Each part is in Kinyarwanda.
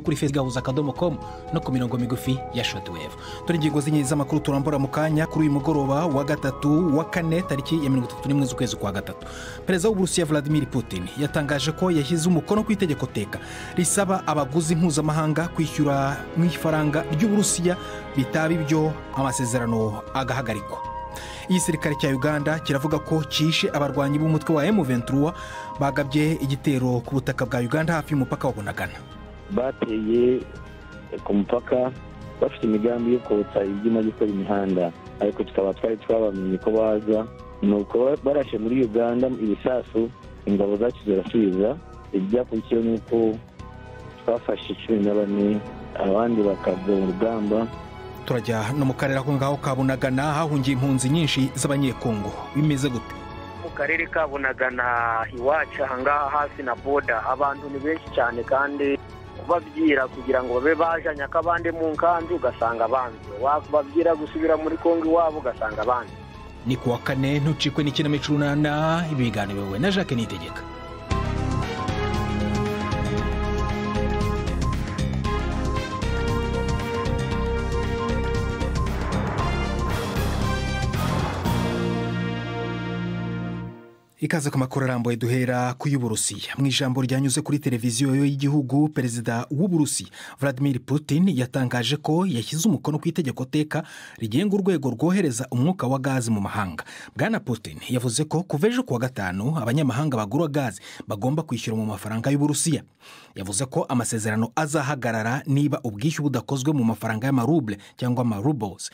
kuri facebook.com no ku mirongo migufi ya shortwave. Turi ingingo z'ingenzi z'amakuru turambura mu kanya kuri uyu mugoroba wa gatatu wa kane tariki ya 31 z'ukwezi kwa gatatu. Perezida w'Uburusiya Vladimir Putin yatangaje ko yashyize umukono ku itegeko teka risaba abaguzi mpuzamahanga kwishyura mu ifaranga ry'Uburusiya bitaba ibyo amasezerano agahagarikwa. Igisirikare cya Uganda kiravuga ko cyishe abarwanyi b'umutwe wa M23 bagabye igitero ku butaka bwa Uganda hafi y'umupaka wa Bunagana. Bateye ku mupaka bafite imigambi yo kotsa ibyuma gikora imihanda, ariko tukaba twabamenye ko baza nuko barashe muri Uganda ibisasu, ingabo zacu zirasubiza. Ibyakurikiye nuko twafashe 14 abandi bakava mu rugamba. Turajya no mu karere aho ngaho ka Bunagana hahungiye impunzi nyinshi z'abanyekongo. Bimeze gute? Mu karere ka Bunagana iwacu ahangaha hafi na boda abantu ni benshi cyane, kandi babyira kugira ngo babe bajanye akabande mu nkanzu ugasanga banze, babyira gusubira muri Kongo iwabo ugasanga banze. Ni kuwa kane ntucikwe n'ikinamico runana, ibiganiro wewe na Jacques Nitegeka. Ikaze ku makuru arambuye duhera ku y'Uburusiya. Mu ijambo ryanyuze kuri televiziyo y'igihugu, Perezida w'Uburusiya Vladimir Putin yatangaje ko yashyize umukono ku itegeko teka rigenga urwego rwohereza umwuka wa gazi mu mahanga. Bwana Putin yavuze ko kuva ejo kuwa gatanu abanyamahanga bagura gazi bagomba kwishyura mu mafaranga y'Uburusiya. Yavuze ko amasezerano azahagarara niba ubwishyu budakozwe mu mafaranga y'amaruble cyangwa amarubles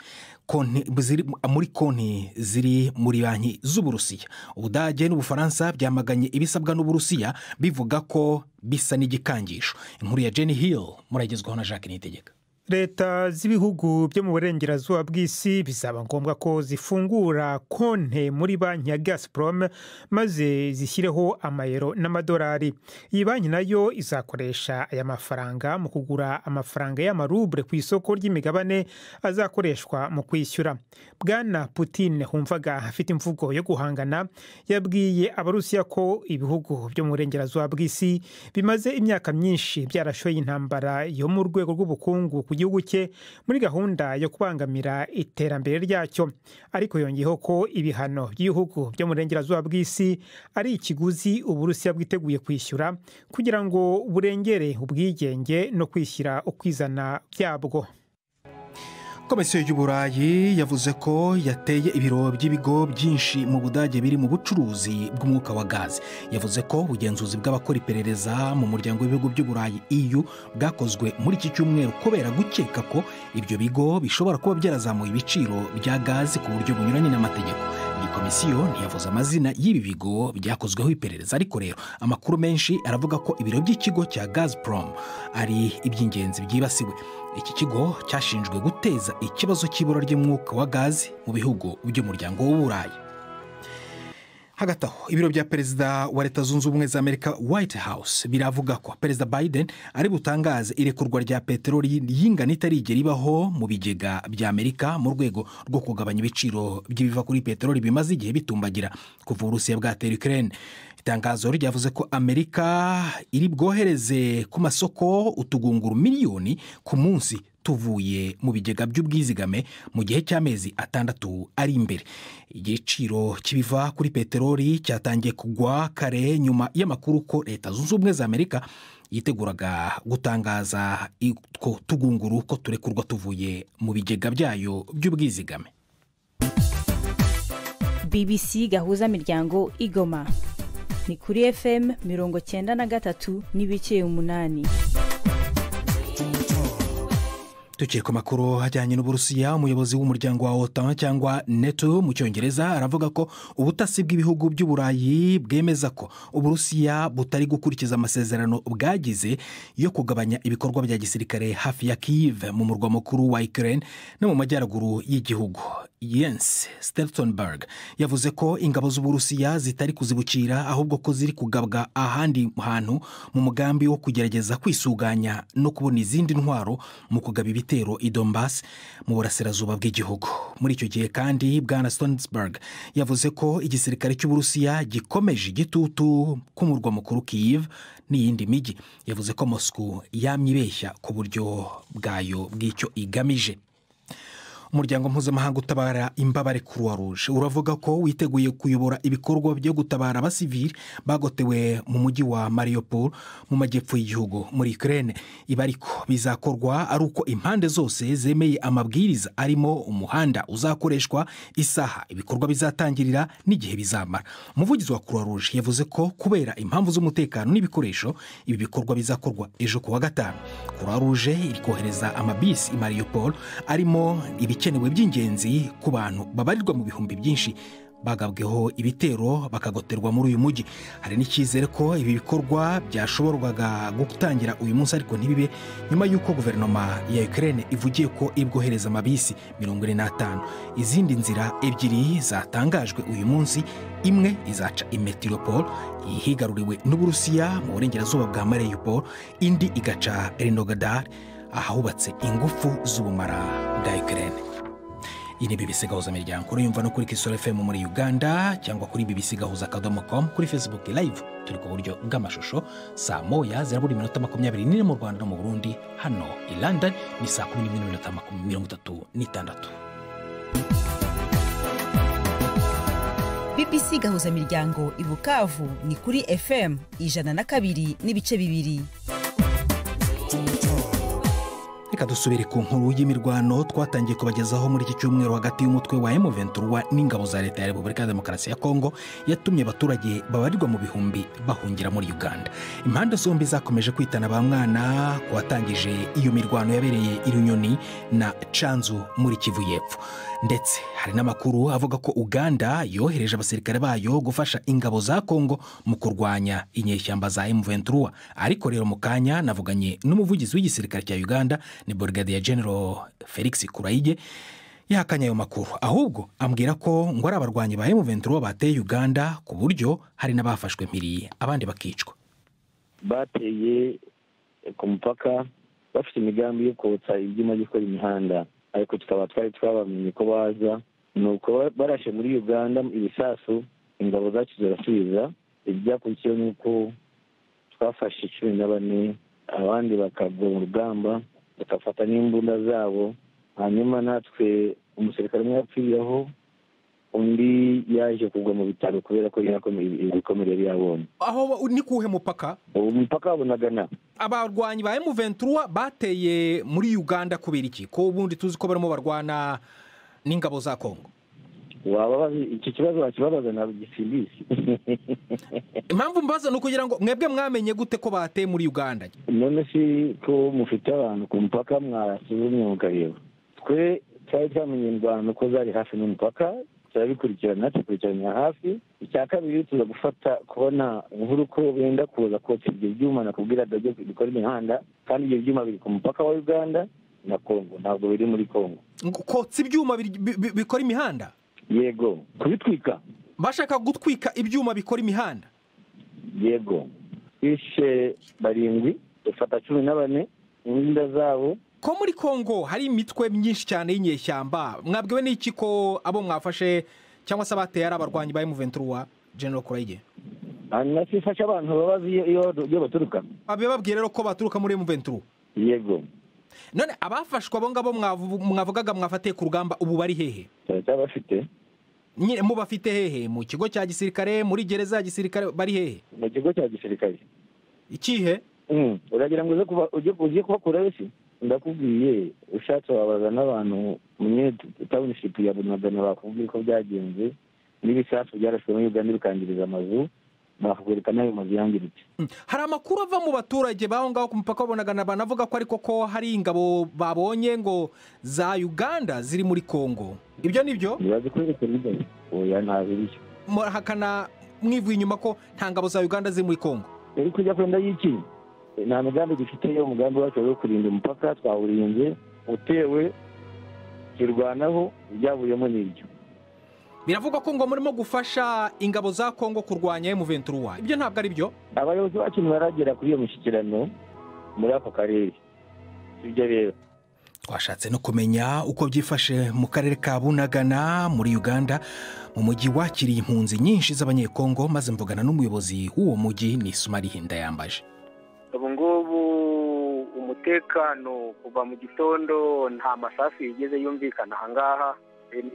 muri konti ziri muri banki z'Uburusiya. Ubudage n'Ubufaransa byamaganye ibisabwa n'Uburusiya bivuga ko bisa n'igikangisho. Inkuru ya Jenny Hill muragezwaho na Jacques Nitegeka. Leta z'ibihugu byo mu burengerazuba bw'isi bizaba ngombwa ko zifungura konti muri banki ya Gazprom maze zishyireho amayero n'amadolari. Iyi banki nayo izakoresha aya mafaranga mu kugura amafaranga y'amaruble ku isoko ry'imigabane azakoreshwa mu kwishyura. Bwana Putin humvaga afite imvugo yo guhangana, yabwiye Abarusiya ko ibihugu byo mu burengerazuba bw'isi bimaze imyaka myinshi byarashoye intambara yo mu rwego rw'ubukungu ku gihugu cye muri gahunda yo kubangamira iterambere ryacyo. Ariko yongeyeho ko ibihano by'ibihugu byo mu burengerazuba bw'isi ari ikiguzi Uburusiya bwiteguye kwishyura kugira ngo burengere ubwigenge no kwishyira ukwizana byabwo. Komisiyo y'Uburayi yavuze ko yateye ibiro by'ibigo byinshi mu Budage biri mu bucuruzi bw'umwuka wa gazi. Yavuze ko ubugenzuzi bw'abakora iperereza mu muryango w'ibihugu by'Uburayi EU bwakozwe muri iki cyumweru kubera gukeka ko ibyo bigo bishobora kuba byarazamuye ibiciro bya gazi ku buryo bunyuranye n'amategeko. Iyi komisiyo ntiyavuze amazina y'ibi bigo byakozweho iperereza, ariko rero amakuru menshi aravuga ko ibiro by'ikigo cya Gazprom ari iby'ingenzi byibasiwe. Iki kigo cyashinjwe guteza ikibazo cy'ibura ry'umwuka wa gazi mu bihugu by'umuryango w'Uburayi. Hagati aho ibiro bya Perezida wa Leta Zunze Ubumwe za Amerika White House biravuga ko Perezida Biden ari butangaze irekurwa rya peteroli y'ingano itarigera ibaho mu bigega bya Amerika mu rwego rwo kugabanya ibiciro by'ibiva kuri peteroli bimaze igihe bitumbagira kuva Uburusiya bwatera Ukraine. Itangazo ryavuze ko Amerika iri bwohereze ku masoko utugunguru miliyoni ku munsi tuvuye mu bigega by'ubwizigame mu gihe cy'amezi 6 ari imbere. Igiciro kibiva kuri peteroli cyatangiye kugwa kare nyuma y'amakuru ko Leta Zunze Ubumwe za Amerika yiteguraga gutangaza ko tugunguru ko turekurwa tuvuye mu bigega byayo by'ubwizigame. BBC gahuza miryango Igoma ni kuri FM 93.8. Tukiri ku makuru ajyanye n'Uburusiya, umuyobozi w'umuryango wa OTAN cyangwa NATO mu cyongereza aravuga ko ubutasi bw'ibihugu by'Uburayi bwemeza ko Uburusiya butari gukurikiza amasezerano bwagize yo kugabanya ibikorwa bya gisirikare hafi ya Kyiv mu murwa mukuru wa Ukraine no mu majyaruguru y'igihugu. Jens Stoltenberg yavuze ko ingabo z'Uburusiya zitari kuzibukira ahubwo ko ziri kugabwa ahandi hantu mu mugambi wo kugerageza kwisuganya no kubona izindi ntwaro mu kugaba ibitero ibitero i Donbass mu burasirazuba bw'igihugu. Muri icyo gihe kandi Bwana Stoltenberg yavuze ko igisirikare cy'Uburusiya gikomeje igitutu ku murwa mukuru Kyiv n'iyindi mijyi. Yavuze ko Moscow yamye ibeshya ku buryo bwayo bw'icyo igamije. Umuryango mpuzamahanga utabara imbabare Croix Rouge uravuga ko witeguye kuyobora ibikorwa byo gutabara abasivili bagotewe mu mujyi wa Mariupol mu majyepfo y'igihugu muri Ukraine. Ibi ariko bizakorwa ari uko impande zose zemeye amabwiriza arimo umuhanda uzakoreshwa, isaha ibikorwa bizatangirira n'igihe bizamara. Umuvugizi wa Croix Rouge yavuze ko kubera impamvu z'umutekano n'ibikoresho ibi bikorwa bizakorwa ejo kuwa gatanu. Croix Rouge iri kohereza amabisi i Mariupol arimo ibikenewe by'ingenzi ku bantu babarirwa mu bihumbi byinshi bagabweho ibitero bakagoterwa muri uyu mujyi. Hari n'icyizere ko ibi bikorwa byashoborwaga gutangira uyu munsi ariko ntibibe nyuma y'uko guverinoma ya Ukraine ivugiye ko ibwohereza amabisi 45. Izindi nzira ebyiri zatangajwe uyu munsi, imwe izaca i Metropole ihigaruriwe n'Uburusiya mu burengerazuba bwa Mariupol, indi igaca Erinogradar ahubatse ingufu z'ubumara bwa Ukraine. Iyi ni BBC Gahuza Miryango. Urumva no kuri Kisoro FM muri Uganda cyangwa kuri bbcgahuza.com, kuri Facebook live turi ku buryo bw'amashusho saa 1:24 mu Rwanda no mu Burundi. Hano i London ni saa 11:36. BBC Gahuza Miryango i Bukavu ni kuri FM 102.2. Reka dusubire ku nkuru y'imirwano twatangiye kubagezaho muri iki cyumweru hagati y'umutwe wa M23 n'ingabo za leta ya Repubulika ya Demokarasi ya Kongo yatumye abaturage babarirwa mu bihumbi bahungira muri Uganda. Impande zombi zakomeje kwitana ba mwana kuwatangije iyo mirwano yabereye i Runyoni na Canzu muri Kivu y'Epfo. Ndetse hari n'amakuru avuga ko Uganda yohereje abasirikare bayo gufasha ingabo za Kongo mu kurwanya inyeshyamba za M23. Ariko rero mu kanya navuganye n'umuvugizi w'igisirikare cya Uganda ni Brigadier General Felix Kuraige, yahakanye ayo makuru, ahubwo ambwira ko ngo ari abarwanyi ba M23 bateye Uganda ku buryo hari n'abafashwe mpiri abandi bakicwa. Bateye ku mupaka bafite imigambi yo kotsa ibyuma gikora imihanda, ariko tukaba twabamenye ko baza, nuko barashe muri Uganda ibisasu, ingabo zacu zirasubiza. Ibyakurikiyeho nuko twafashe 14 abandi bakagwa mu rugamba bakafata n'imbunda zabo, hanyuma natwe umusirikare umwe yapfiriyeho, undi yaje kugwa mu bitaro kubera ko ibikomere yari yabonye. Aho ni kuhe mupaka? Umupaka wa Bunagana. Abarwanyi ba M23 bateye muri Uganda kubera iki? Ko ubundi tuzi ko barimo barwana n'ingabo za Kongo. Iki kibazo wakibabaza na gisibisi. Impamvu mbaza no kugira ngo mwebwe mwamenye gute ko bateye muri Uganda? None si ko mufite abantu ku mupaka mwasuzumye mukareba. Twe cyari cyamenye indwano ko zari hafi n'umupaka, tukurikirana hafi. Icya kabiri tuza gufata kubona inkuru ko benda kuza kotsa ibyo byuma nakubwira byo bikora imihanda, kandi ibyo byuma biri ku mupaka wa Uganda na Kongo, ntabwo biri muri Kongo. Kotsa ibyuma bikora imihanda? Yego, kubitwika. Bashaka gutwika ibyuma bikora imihanda? Yego. Ishe 7 dufata 14 inda zabo. Ko muri Kongo hari imitwe myinshi cyane y'inyeshyamba, mwabwiwe n'iki ko abo mwafashe cyangwa se abateye ari abarwanyi ba M23? General Kuraige, nasifasha abantu babazi iyo baturuka. Abababwira rero ko baturuka muri M23? Yego. None abafashwa abo ngabo mwavugaga mwafatiye ku rugamba ubu bari hehe? Cyabafite. Nyine mu bafite hehe? Mu kigo cya gisirikare, muri gereza ya gisirikare, bari hehe? Mu kigo cya gisirikare. Ikihe? Uragira ngo uze kubakura wese? Ndakubwiye ushatse wabaza n'abantu munye township ya Bunagana bakubwiye ko byagenze, n'ibisasu byarashwe muri Uganda bikangiriza amazu, bakugurika nayo mazu yangiritse. Hari amakuru ava mu baturage baho ngaho ku mupaka Bunagana banavuga ko ariko ko hari ingabo babonye ngo za Uganda ziri muri Kongo. Ibyo nibyo? Bibaze ko bikora oya ntabirishyo. Hakana mwivuye inyuma ko nta ngabo za Uganda ziri muri Kongo. Eri kujya kwenda yiki? Nta mugambi dufite yo umugambi wacu wo kurinda umupaka, twawurinze utewe kirwanaho byavuyemo n'ibyo. Biravugwa ko ngo murimo gufasha ingabo za Kongo kurwanya M23. Ibyo ntabwo ari byo? Abayobozi bacu baragera kuri iyo mishyikirano muri ako karere. Ibyo rero twashatse no kumenya uko byifashe mu karere ka Bunagana muri Uganda mu mujyi wakiriye impunzi nyinshi z'abanyekongo, maze mvugana n'umuyobozi w'uwo mujyi ni Sumari Ndayambaje. ubu ngubu umutekano kuva mu gitondo nta masasu yigeze yumvikana ahangaha.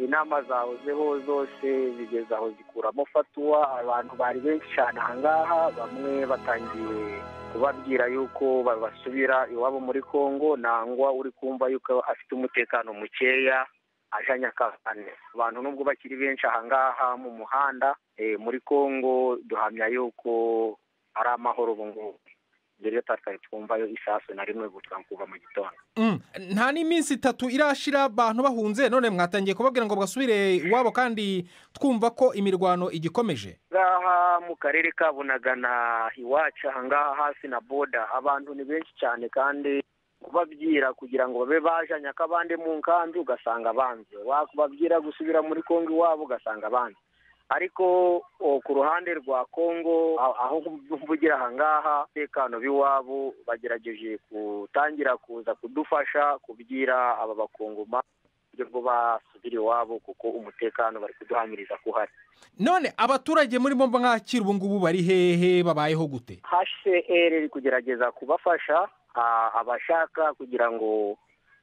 Inama zahozeho zose zigeze aho zikuramo fatuwa, abantu bari benshi cyane ahangaha, bamwe batangiye kubabwira yuko basubira iwabo muri Kongo, nangwa uri kumva yuko afite umutekano mukeya ajanya kane. Abantu nubwo bakiri benshi ahangaha mu muhanda muri Kongo, duhamya yuko ari amahoro ubu ngubu. Mbere tatari twumvayo isasu na rimwe gutwa kuva mu gitondo. Nta n'iminsi 3 irashira abantu bahunze, none mwatangiye kubabwira ngo basubire iwabo kandi twumva ko imirwano igikomeje. Ngaha mu karere ka Bunagana iwacu ahangaha hasi na boda, abantu ni benshi cyane kandi kubabwira kugira ngo babe bajanya kabande mu nkambi ugasanga banze, wakubabwira gusubira muri Kongo iwabo ugasanga banze. Ariko ku ruhande rwa Kongo aho mvugira ahangaha tekano biwabo bagerageje kutangira kuza kudufasha kubwira aba bakongoma ngo basubire iwabo kuko umutekano bari kuduhamiriza kuhari. None abaturage muri bomba nkakira ubu ngubu bari hehe, babayeho gute? HCR kugerageza kubafasha abashaka kugira ngo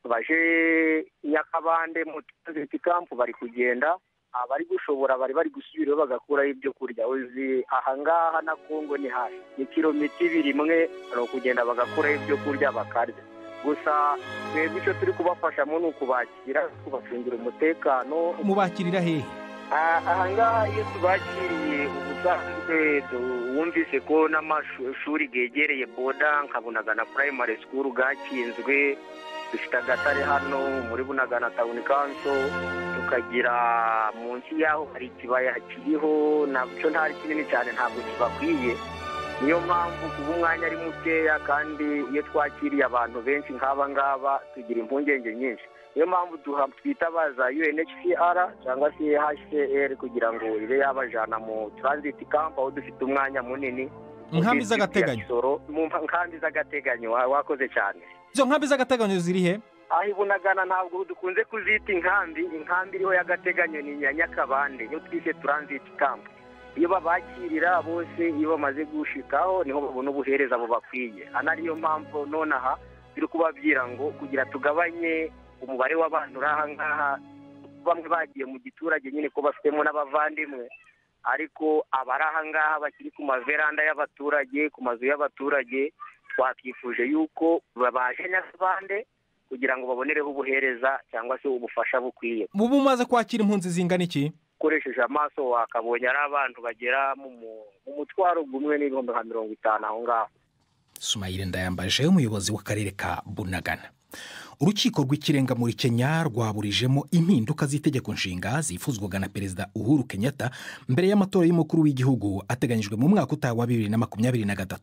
baje Nyakabande mu transit camp bari kugenda, abari gushobora bari gusubira bagakuraho ibyo kurya. Uzi ahangaha na Kongo ni hafi ni kilometero 2 no kugenda bagakuraho ibyo kurya bakarya. Gusa twebwe icyo turi kubafashamo ni ukubakira, kubacungira umutekano. Mubakirira hehe? Ahangaha iyo tubakiriye ubusanzwe wumvise ko n'amashuri gegereye boda nka Bunagana primary school gakinzwe, dufite agatare hano muri Bunagana town council, tukagira munsi yaho hari ikibaya kiriho nabyo ntari kinini cyane, ntabwo kibakwiye. Niyo mpamvu kuba umwanya ari mukeya, kandi iyo twakiriye abantu benshi nk'aba ngaba tugira impungenge nyinshi. Niyo mpamvu twitabaza UNHCR cyangwa se HCR kugira ngo ibe yabajana mu transit camp aho dufite umwanya munini. Nkambi z'agateganyo. Mu nkambi z'agateganyo wakoze cyane. Izo nkambi z'agateganyo ziri he? Aho Bunagana ntabwo dukunze kuzita inkambi iriho y'agateganyo ni Nyakabande, iyo twise transit camp. Iyo babakirira bose, iyo bamaze gushikaho niho babona ubuhereza abo bakwiye. Anariyo mpamvu nonaha turi kubabwira ngo kugira tugabanye umubare w'abantu rahangaha, bamwe bagiye mu giturage nyine ko bafitemo n'abavandimwe, ariko abarahangaha bakiri ku maveranda y'abaturage, ku mazu y'abaturage, twakifuje yuko babaje Nyakabande kugira ngo babonereho ubuhereza cyangwa se ubufasha bukwiye. Mubu maze kwakira impunzi zingana iki? Koresheje amaso wakabonye ari abantu bagera mu mutwaro gumwe n'ibihumbi 50 aho ngaho. Sumari Ndayambaje, umuyobozi w'akarere ka Bunagana. Urukiko rw'ikirenga muri Kenya rwaburijemo impinduka z'itegeko nshinga zifuzwaga na Perezida Uhuru Kenyatta mbere y'amatora y'umukuru w'igihugu ateganyijwe mu mwaka utaha wa 2023.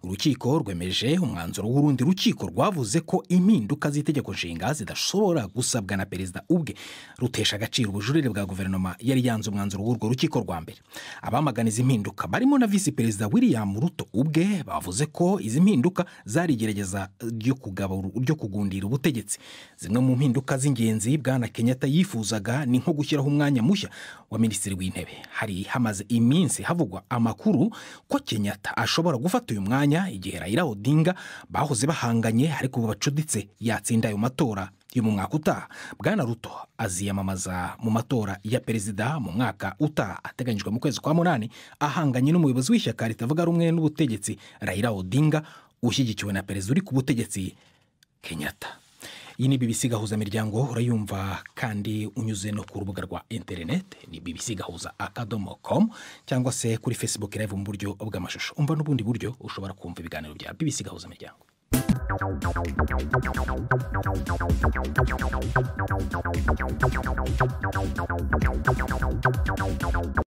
Urukiko rwemeje umwanzuro w'urundi rukiko rwavuze ko impinduka z'itegeko nshinga zidashobora gusabwa na Perezida ubwe, rutesha agaciro ubujurire bwa guverinoma yari yanze umwanzuro w'urwo rukiko rwa mbere. Abamagana izi mpinduka barimo na Vice Perezida William Ruto ubwe bavuze ko izi mpinduka zari igerageza ryo kugundira ubutegetsi. Zimwe mu mpinduka z'ingenzi bwana Kenyatta yifuzaga ni nko gushyiraho umwanya mushya wa minisitiri w'intebe. Hari hamaze iminsi havugwa amakuru ko Kenyatta ashobora gufata uyu mwanya igihe Raila Odinga bahoze bahanganye, ariko bacuditse yatsinda ayo matora yo mu mwaka utaha. Bwana Ruto aziyamamaza mu matora ya perezida mu mwaka utaha ateganyijwe mu kwezi kwa 8, ahanganye n'umuyobozi w'ishyaka ritavuga rumwe n'ubutegetsi Raila Odinga ushyigikiwe na perezida uri ku butegetsi Kenyatta. Iyi ni BBC Gahuza Miryango, urayumva kandi unyuze no ku rubuga rwa internet ni bbcgahuza.com cyangwa se kuri Facebook live mu buryo bw'amashusho. Umva n'ubundi buryo ushobora kumva ibiganiro bya BBC Gahuza Miryango.